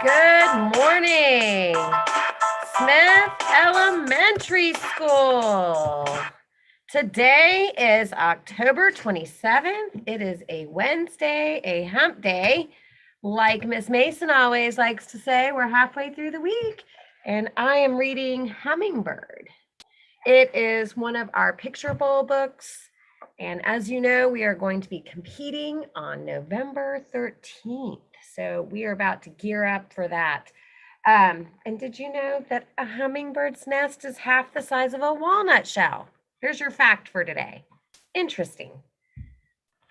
Good morning, Smith Elementary School. Today is October 27th. It is a Wednesday, a hump day. Like Miss Mason always likes to say, we're halfway through the week, and I am reading Hummingbird. It is one of our picture bowl books. And as you know, we are going to be competing on November 13th. So we are about to gear up for that. And did you know that a hummingbird's nest is half the size of a walnut shell? Here's your fact for today. Interesting.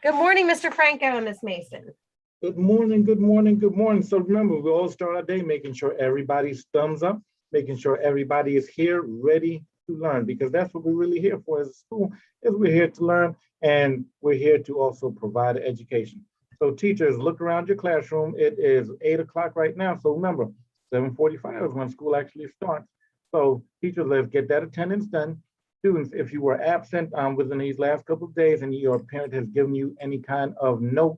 Good morning, Mr. Franco and Miss Mason. Good morning, good morning, good morning. So remember, we all start our day making sure everybody's thumbs up, making sure everybody is here ready to learn, because that's what we're really here for as a school, is we're here to learn, and we're here to also provide education. So teachers, look around your classroom. It is 8 o'clock right now. So remember, 7:45 is when school actually starts. So teachers, let's get that attendance done. Students, if you were absent within these last couple of days and your parent has given you any kind of note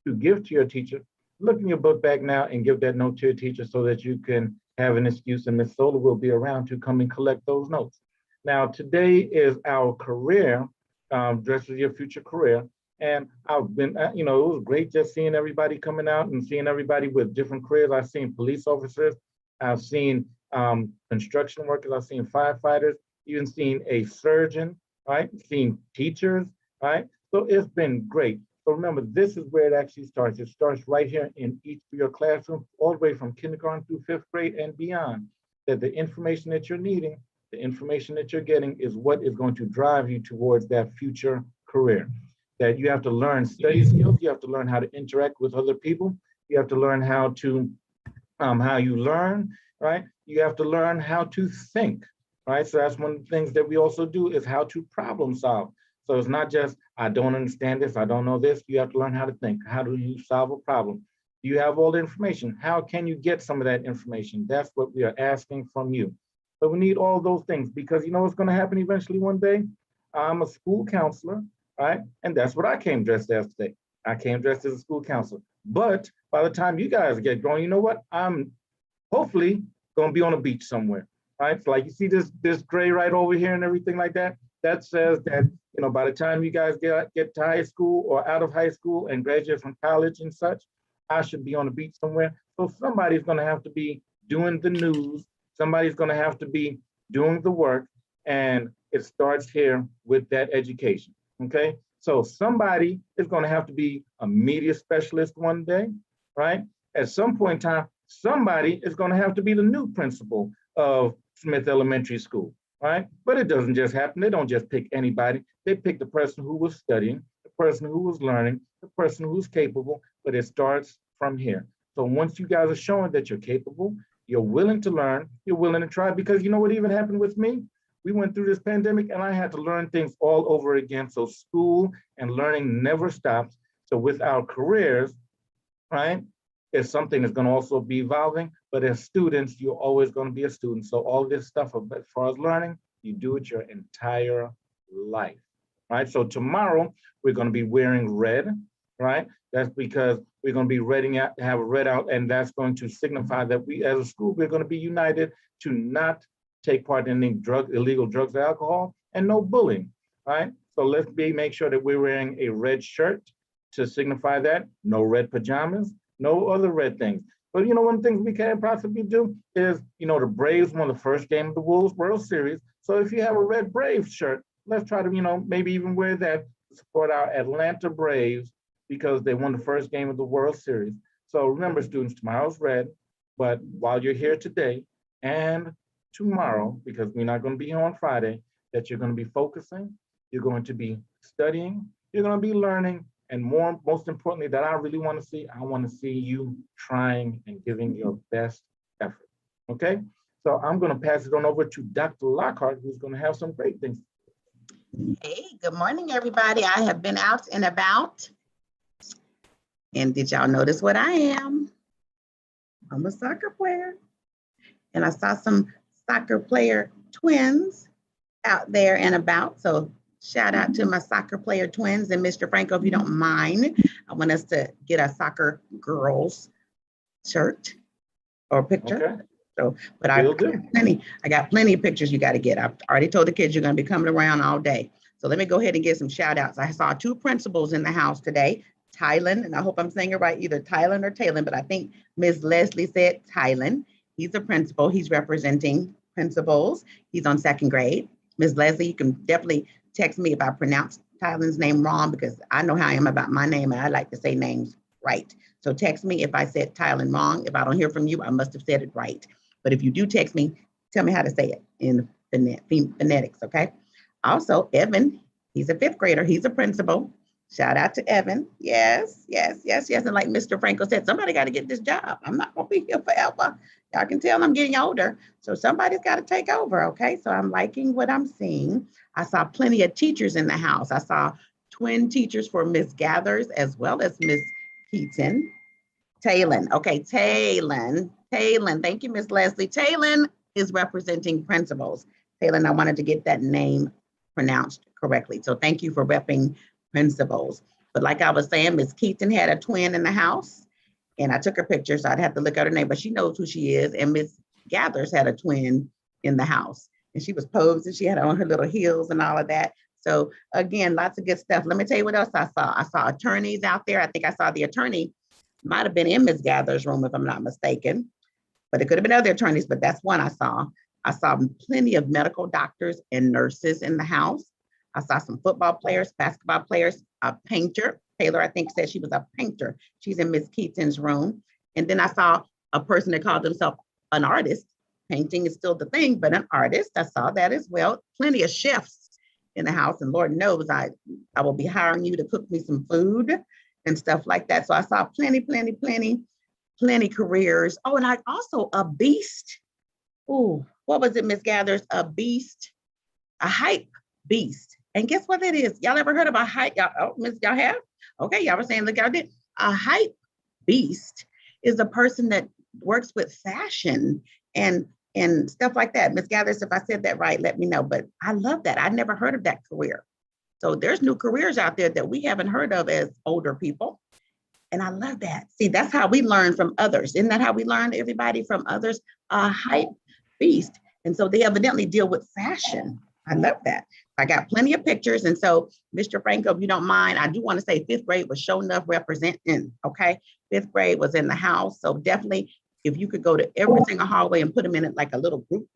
to give to your teacher, look in your book bag now and give that note to your teacher so that you can have an excuse, and Miss Sola will be around to come and collect those notes. Now, today is our career, dress for your future career. And I've been, it was great just seeing everybody coming out and seeing everybody with different careers. I've seen police officers, I've seen construction workers, I've seen firefighters, even seen a surgeon, right? Seen teachers, right? So it's been great. So remember, this is where it actually starts. It starts right here in each of your classrooms, all the way from kindergarten through 5th grade and beyond, that the information that you're needing The information that you're getting is what is going to drive you towards that future career. That you have to learn study skills, you have to learn how to interact with other people, you have to learn how you learn, right? You have to learn how to think, right? So that's one of the things that we also do is how to problem solve. So it's not just, I don't understand this, I don't know this. You have to learn how to think. How do you solve a problem? You have all the information. How can you get some of that information? That's what we are asking from you. So we need all those things because you know what's going to happen eventually one day? I'm a school counselor, right? And that's what I came dressed as today. I came dressed as a school counselor. But by the time you guys get going, you know what? I'm hopefully going to be on a beach somewhere, right? So like you see this gray right over here and everything like that. That says that you know by the time you guys get to high school or out of high school and graduate from college and such, I should be on a beach somewhere. So somebody's going to have to be doing the news. Somebody's going to have to be doing the work, and it starts here with that education. Okay, so somebody is going to have to be a media specialist one day, right? At some point in time, somebody is going to have to be the new principal of Smith Elementary School, right? But it doesn't just happen. They don't just pick anybody. They pick the person who was studying, the person who was learning, the person who's capable, but it starts from here. So once you guys are showing that you're capable, you're willing to learn, you're willing to try, because you know what even happened with me? We went through this pandemic and I had to learn things all over again. So school and learning never stops. So with our careers, right, it's something that's going to also be evolving, but as students, you're always going to be a student. So all this stuff as far as learning, you do it your entire life, right? So tomorrow we're going to be wearing red, right? That's because we're going to be have a red out, and that's going to signify that we as a school, we're going to be united to not take part in any illegal drugs or alcohol, and no bullying, right? So let's make sure that we're wearing a red shirt to signify that, no red pajamas, no other red things. But you know, one of the things we can possibly do is, you know, the Braves won the first game of the World Series. So if you have a red Braves shirt, let's try to, you know, maybe even wear that to support our Atlanta Braves because they won the first game of the World Series. So remember, students, tomorrow's red, but while you're here today and tomorrow, because we're not going to be here on Friday, that you're going to be focusing, you're going to be studying, you're going to be learning, and most importantly, that I really want to see, I want to see you trying and giving your best effort. Okay, so I'm going to pass it on over to Dr. Lockhart, who's going to have some great things. Hey, good morning, everybody. I have been out and about. And did y'all notice what I am? I'm a soccer player. And I saw some soccer player twins out there and about. So shout out to my soccer player twins. And Mr. Franco, if you don't mind, I want us to get a soccer girls shirt or picture. Okay. So, but I got plenty of pictures you got to get. I've already told the kids you're going to be coming around all day. So let me go ahead and get some shout outs. I saw two principals in the house today, Tylen, and I hope I'm saying it right, either Tylen or Talon, but I think Ms. Leslie said Tylen. He's a principal. He's representing principals. He's on second grade. Ms. Leslie, you can definitely text me if I pronounce Tylen's name wrong, because I know how I am about my name and I like to say names right. So text me if I said Tylen wrong. If I don't hear from you, I must have said it right. But if you do text me, tell me how to say it in phonetics, okay? Also, Evan, he's a fifth grader. He's a principal. Shout out to Evan. Yes. And like Mr. Franco said, somebody got to get this job. I'm not going to be here forever. Y'all can tell I'm getting older. So somebody's got to take over, okay? So I'm liking what I'm seeing. I saw plenty of teachers in the house. I saw twin teachers for Miss Gathers as well as Miss Keaton. Talon, okay, Talon, thank you, Miss Leslie. Talon is representing principals. Talon, I wanted to get that name pronounced correctly. So thank you for repping principals. But like I was saying, Miss Keaton had a twin in the house and I took her picture, so I'd have to look at her name, but she knows who she is. And Miss Gathers had a twin in the house and she was posed and she had on her little heels and all of that. So again, lots of good stuff. Let me tell you what else I saw. I saw attorneys out there. I think I saw the attorney might have been in Ms. Gather's room if I'm not mistaken, but it could have been other attorneys, but that's one I saw. I saw plenty of medical doctors and nurses in the house. I saw some football players, basketball players, a painter. Taylor, I think, said she was a painter. She's in Ms. Keaton's room. And then I saw a person that called himself an artist, Painting is still the thing, but an artist, I saw that as well. Plenty of chefs in the house, and Lord knows I will be hiring you to cook me some food and stuff like that. So I saw plenty careers. Oh, and I also a beast. Oh, what was it, Miss Gathers? A beast, a hype beast. And guess what that is? Y'all ever heard of a hype? Y'all have? Okay, y'all were saying, look, y'all did. A hype beast is a person that works with fashion and stuff like that. Miss Gathers, if I said that right, let me know. But I love that. I never heard of that career. So there's new careers out there that we haven't heard of as older people. And I love that. See, that's how we learn from others. Isn't that how we learn, everybody, from others? A hype beast. And so they evidently deal with fashion. I love that. I got plenty of pictures. And so, Mr. Franco, if you don't mind, I do want to say 5th grade was showing enough representing, okay? 5th grade was in the house. So definitely, if you could go to every single hallway and put them in it like a little group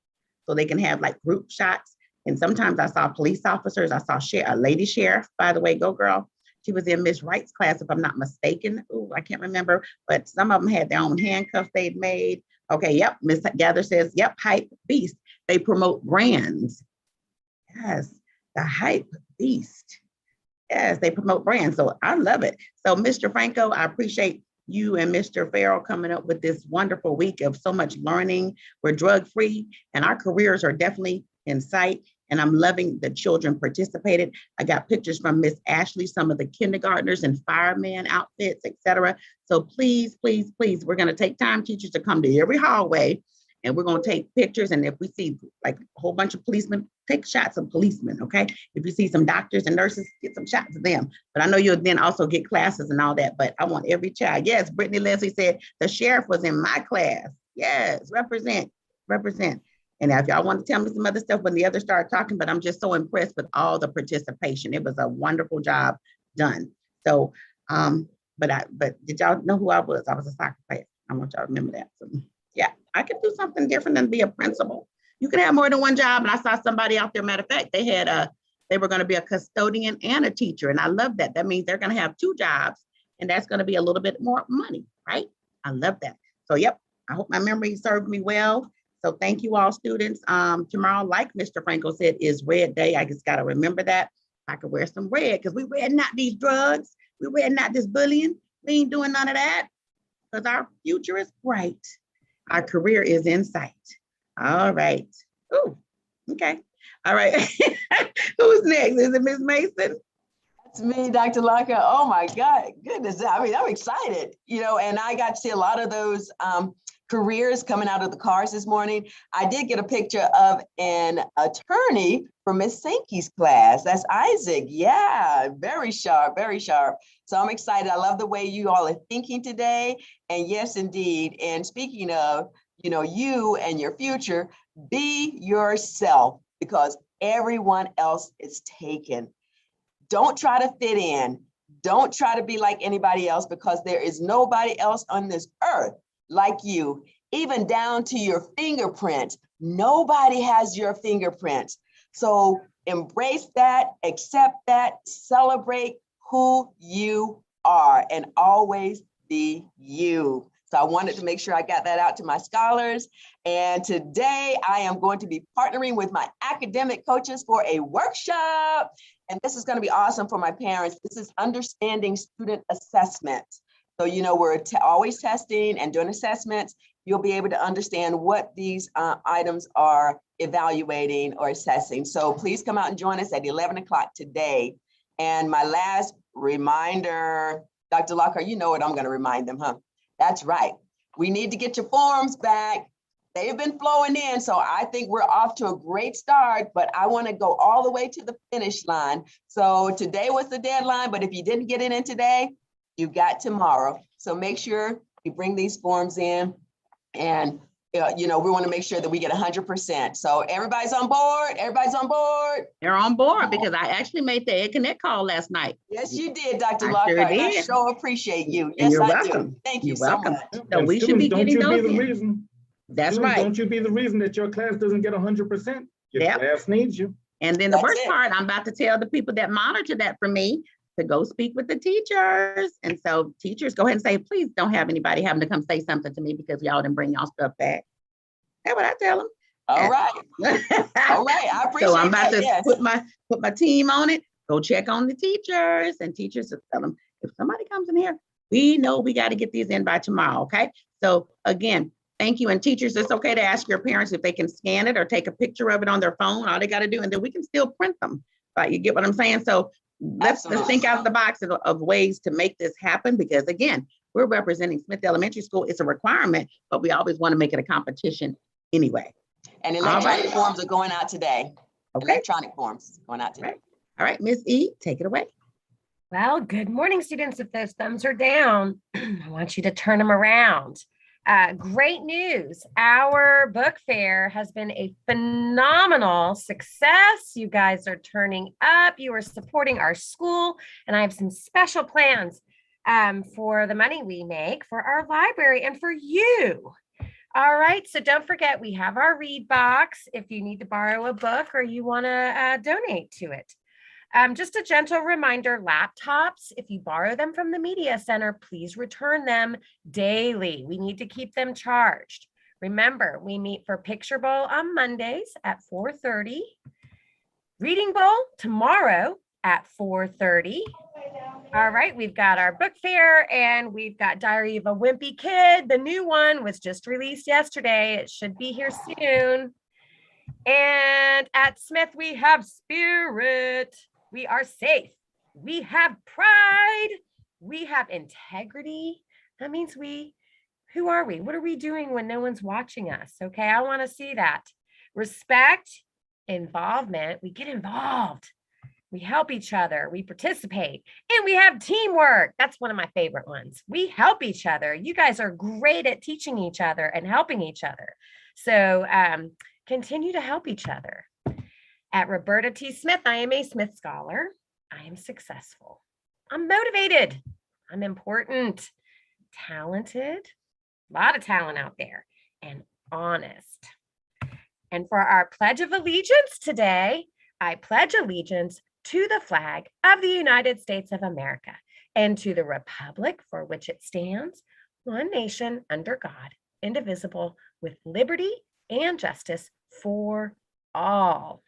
so they can have like group shots. And sometimes I saw police officers. I saw a lady sheriff, by the way, go girl. She was in Miss Wright's class, if I'm not mistaken. Oh, I can't remember, but some of them had their own handcuffs they'd made. Okay, yep, Miss Gather says, yep, hype beast. They promote brands. Yes, the hype beast. Yes, they promote brands. So I love it. So Mr. Franco, I appreciate you and Mr. Farrell coming up with this wonderful week of so much learning. We're drug-free and our careers are definitely in sight. And I'm loving the children participated. I got pictures from Miss Ashley, some of the kindergartners and fireman outfits, etc. So please, please, please, we're going to take time, teachers, to come to every hallway and we're going to take pictures. And if we see like a whole bunch of policemen, take shots of policemen, okay? If you see some doctors and nurses, get some shots of them. But I know you'll then also get classes and all that, but I want every child. Yes, Brittany Leslie said, the sheriff was in my class. Yes, represent. And if y'all want to tell me some other stuff when the others start talking, but I'm just so impressed with all the participation. It was a wonderful job done. So, but did y'all know who I was? I was a soccer player. I want y'all to remember that. So, yeah, I could do something different than be a principal. You can have more than one job. And I saw somebody out there, matter of fact, they were going to be a custodian and a teacher. And I love that. That means they're going to have 2 jobs and that's going to be a little bit more money, right? I love that. So, yep, I hope my memory served me well. So thank you all, students. Tomorrow, like Mr. Franco said, is Red Day. I just got to remember that. I could wear some red because we read not these drugs. We read not this bullying. We ain't doing none of that because our future is bright. Our career is in sight. All right. Ooh, okay. All right. Who's next? Is it Ms. Mason? That's me, Dr. Locke. Oh my God, goodness. I mean, I'm excited, and I got to see a lot of those careers coming out of the cars this morning. I did get a picture of an attorney from Miss Sankey's class. That's Isaac. Yeah, very sharp, very sharp. So I'm excited. I love the way you all are thinking today. And yes, indeed. And speaking of, you and your future, be yourself because everyone else is taken. Don't try to fit in. Don't try to be like anybody else because there is nobody else on this earth like you, even down to your fingerprints. Nobody has your fingerprints. So embrace that, accept that, celebrate who you are, and always be you. So I wanted to make sure I got that out to my scholars. And today I am going to be partnering with my academic coaches for a workshop. And this is going to be awesome for my parents. This is understanding student assessment. So, we're always testing and doing assessments. You'll be able to understand what these items are evaluating or assessing. So please come out and join us at 11 o'clock today. And my last reminder, Dr. Lockhart, you know what I'm going to remind them, huh? That's right. We need to get your forms back. They've been flowing in. So I think we're off to a great start, but I want to go all the way to the finish line. So today was the deadline, but if you didn't get it in today, you got tomorrow. So make sure you bring these forms in and we want to make sure that we get 100%. So everybody's on board. Everybody's on board. They're on board because I actually made the Ed Connect call last night. Yes, you did, Dr. I Lockhart. sure And I did. sure appreciate you. And Yes, you're I welcome. do. Thank you You're so welcome. much. So we should be getting those in. That's Students, right. Don't you be the reason that your class doesn't get 100%. Your Yep. class needs you. And then the worst part, I'm about to tell the people that monitor that for me to go speak with the teachers. And so teachers, go ahead and say, please don't have anybody having to come say something to me because y'all didn't bring y'all stuff back. That's what I tell them. All right. All right. I appreciate So I'm about that. to Yes. put my team on it. Go check on the teachers, and teachers will tell them, if somebody comes in here, we know we got to get these in by tomorrow. Okay. So again, thank you. And teachers, it's okay to ask your parents if they can scan it or take a picture of it on their phone. All they got to do, and then we can still print them. But you get what I'm saying? So let's think out of the box of ways to make this happen, because again, we're representing Smith Elementary School. It's a requirement, but we always want to make it a competition anyway. And electronic forms are going out today. Okay. Electronic forms going out today. All right, Miss E, take it away. Well, good morning, students. If those thumbs are down, I want you to turn them around. Great news. Our book fair has been a phenomenal success. You guys are turning up. You are supporting our school. And I have some special plans for the money we make for our library and for you. All right. So don't forget, we have our read box if you need to borrow a book or you want to donate to it. Just a gentle reminder, laptops, if you borrow them from the Media Center, please return them daily. We need to keep them charged. Remember, we meet for Picture Bowl on Mondays at 4:30. Reading Bowl tomorrow at 4:30. All right, we've got our book fair and we've got Diary of a Wimpy Kid. The new one was just released yesterday. It should be here soon. And at Smith, we have Spirit. We are safe. We have pride. We have integrity. That means who are we? What are we doing when no one's watching us? Okay, I want to see that. Respect, involvement. We get involved. We help each other. We participate. And we have teamwork. That's one of my favorite ones. We help each other. You guys are great at teaching each other and helping each other. So continue to help each other. At Roberta T. Smith, I am a Smith Scholar. I am successful. I'm motivated. I'm important, talented, a lot of talent out there, and honest. And for our Pledge of Allegiance today, I pledge allegiance to the flag of the United States of America and to the republic for which it stands, one nation under God, indivisible, with liberty and justice for all.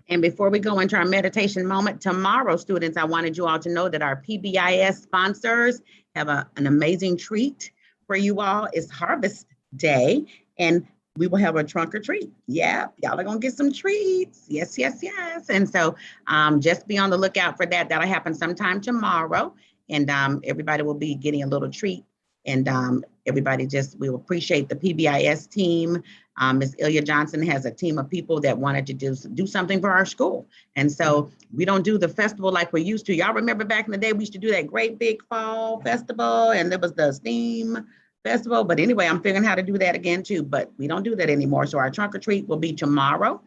And before we go into our meditation moment tomorrow, students, I wanted you all to know that our PBIS sponsors have an amazing treat for you all. It's Harvest Day, and we will have a trunk or treat. Yeah, y'all are gonna get some treats. Yes, yes, yes. And so just be on the lookout for that. That'll happen sometime tomorrow. And everybody will be getting a little treat. And everybody we will appreciate the PBIS team. Ms. Ilya Johnson has a team of people that wanted to do something for our school. And so we don't do the festival like we used to. Y'all remember back in the day, we used to do that great big fall festival, and there was the STEAM festival. But anyway, I'm figuring how to do that again too, but we don't do that anymore. So our trunk or treat will be tomorrow,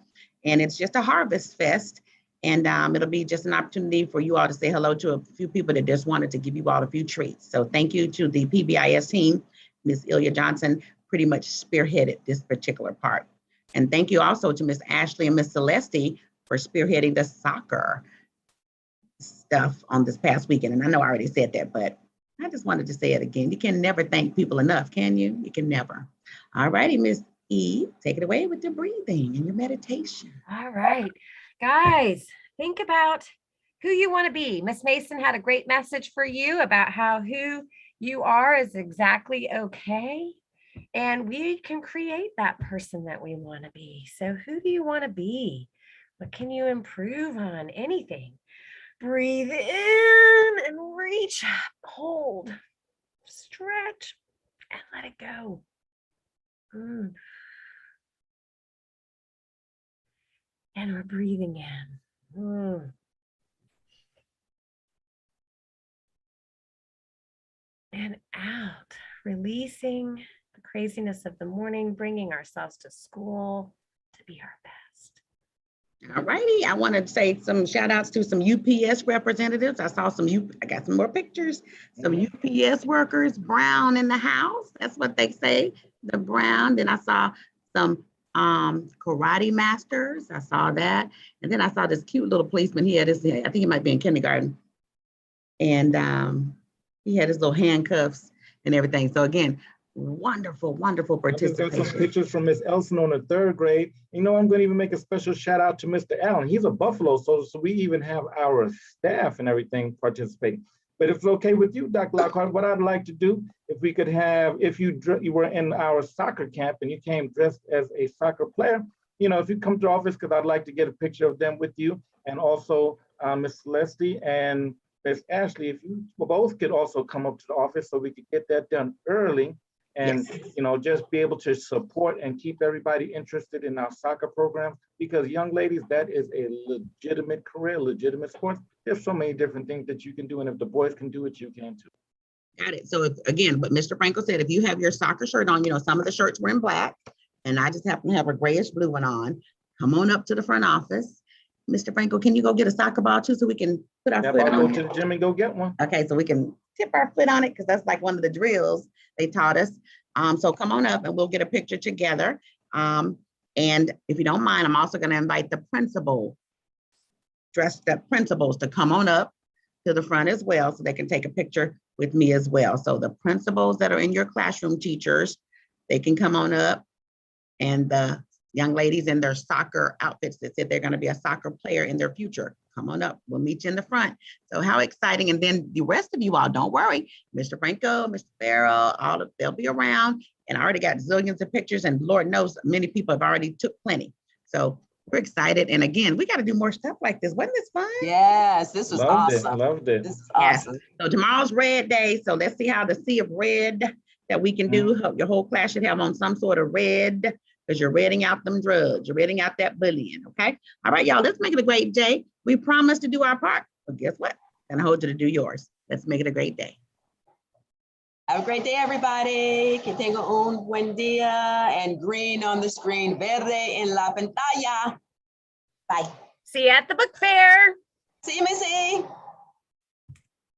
and it's just a harvest fest. And it'll be just an opportunity for you all to say hello to a few people that just wanted to give you all a few treats. So thank you to the PBIS team. Ms. Ilya Johnson pretty much spearheaded this particular part. And thank you also to Ms. Ashley and Ms. Celeste for spearheading the soccer stuff on this past weekend. And I know I already said that, but I just wanted to say it again. You can never thank people enough, can you? You can never. All righty, Ms. E, take it away with your breathing and your meditation. All right, guys, think about who you want to be. Miss Mason had a great message for you about how who you are is exactly okay. And we can create that person that we want to be. So who do you want to be? What can you improve on? Anything. Breathe in and reach up, hold, stretch, and let it go. And we're breathing in. And out, releasing the craziness of the morning, bringing ourselves to school to be our best. All righty, I want to say some shout outs to some UPS representatives. I saw I got some more pictures, some UPS workers, Brown in the house. That's what they say, the Brown. Then I saw some karate masters. I saw that. And then I saw this cute little policeman. He had his, I think he might be in kindergarten. And he had his little handcuffs and everything. So again, Wonderful, wonderful I just got some participation. pictures from Miss Elson on the 3rd grade. You know, I'm going to even make a special shout out to Mr. Allen. He's a Buffalo, so we even have our staff and everything participating. But if it's okay with you, Dr. Lockhart, what I'd like to do, if we could have, if you were in our soccer camp and you came dressed as a soccer player, you know, if you come to office, because I'd like to get a picture of them with you, and also Miss Celeste and Miss Ashley, if you both could also come up to the office so we could get that done early. And, Yes. you know, just be able to support and keep everybody interested in our soccer program, because young ladies, that is a legitimate career, legitimate sport. There's so many different things that you can do. And if the boys can do it, you can too. Got it. So if, again, what Mr. Franco said, if you have your soccer shirt on, you know, some of the shirts were in black and I just happen to have a grayish blue one on, come on up to the front office. Mr. Franco, can you go get a soccer ball too so we can put our Now, foot I'll go on to it? the gym and go get one. Okay, so we can tip our foot on it because that's like one of the drills they taught us. So come on up and we'll get a picture together. And if you don't mind, I'm also going to invite the principal, dressed up principals to come on up to the front as well so they can take a picture with me as well. So the principals that are in your classroom, teachers, they can come on up, and the young ladies in their soccer outfits that said they're going to be a soccer player in their future, come on up. We'll meet you in the front. So how exciting. And then the rest of you all, don't worry. Mr. Franco, Mr. Farrell, they'll be around. And I already got zillions of pictures, and Lord knows many people have already took plenty. So we're excited. And again, we got to do more stuff like this. Wasn't this fun? Yes, this was Loved it, awesome. loved it. This is Yes. awesome. So tomorrow's red day. So let's see how the sea of red that we can do. Your whole class should have on some sort of red, because you're reading out them drugs. You're reading out that bullying. Okay. All right, y'all, let's make it a great day. We promise to do our part, but guess what? And I hold you to do yours. Let's make it a great day. Have a great day, everybody. Que tenga un buen día. And green on the screen, verde en la pantalla. Bye. See you at the book fair. See you, Missy.